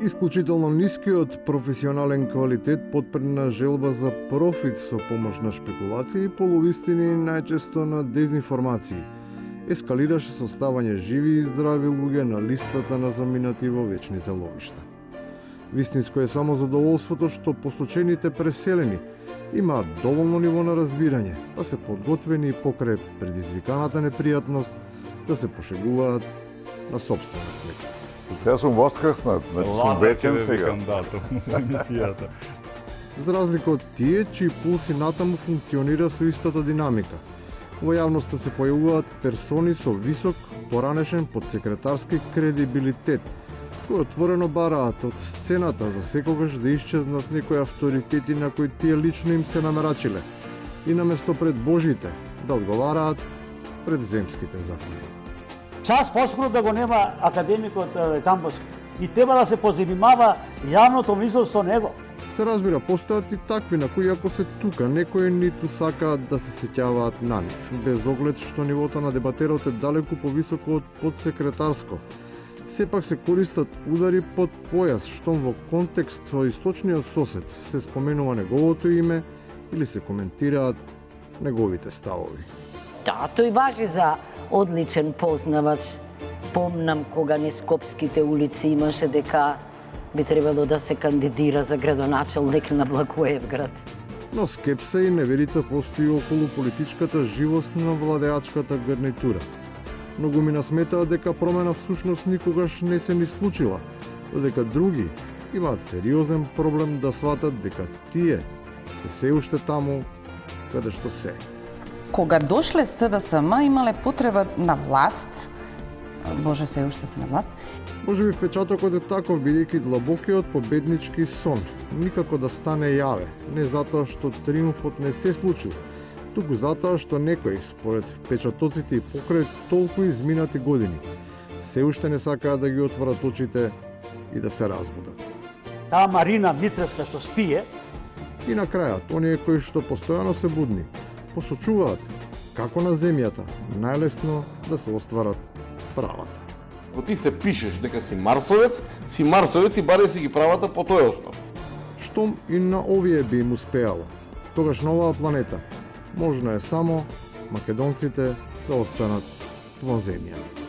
Исклучително нискиот професионален квалитет потпрена желба за профит со помош на шпекулации, полувистини и најчесто на дезинформации, ескалираше со ставање живи и здрави луѓе на листата на заминати во вечните ловишта. Вистинско е само задоволството што постучените преселени имаат доволно ниво на разбирање, па се подготвени покрај предизвиканата непријатност да се пошегуваат на сопствена сметка. Сега сум воскреснат, значи сум вечен сега. Кандидатот на емисијата. За разлика од тие, чии пулси натаму функционира со истата динамика. Во јавноста се појавуваат персони со висок, поранешен подсекретарски кредибилитет, кои отворено бараат од сцената за секогаш да исчезнат некои авторитети на кои тие лично им се намерачиле и наместо пред Божите да одговараат пред земските закони. Час поскоро да го нема академикот Камбовски и треба да се позанимава јавното мисло со него. Се разбира, постојат и такви на кои ако се тука, некои ниту сакаат да се сеќаваат на нив, без оглед што нивото на дебатерот е далеку повисоко од подсекретарско. Сепак се користат удари под појас, штом во контекст со источниот сосед се споменува неговото име или се коментираат неговите ставови. Да, тој важи за одличен познавач. Помнам кога низ Скопските улици имаше дека би требало да се кандидира за градоначелник на Благоевград. Но скепса и неверица постои околу политичката живост на владеачката гарнитура. Многумина сметаат дека промена всушност никогаш не се ни случила, додека други имаат сериозен проблем да сватат дека тие се уште таму каде што се. Кога дошле СДСМ имале потреба на власт, Боже, се уште се на власт. Може би впечатокот е таков, бидејќи длабокиот победнички сон никако да стане јаве, не затоа што триумфот не се случил, туку затоа што некои, според впечатоците и покрај толку изминати години, се уште не сакаат да ги отворат очите и да се разбудат. Таа Марина Митреска што спие, И на крајот, оние кои што постојано се будни, посочуваат како на земјата најлесно да се остварат правата. Ако ти се пишеш дека си марсовец и баре си ги правата по тој основ. Штом и на овие би им успеало, тогаш на оваа планета можно е само македонците да останат во земјата.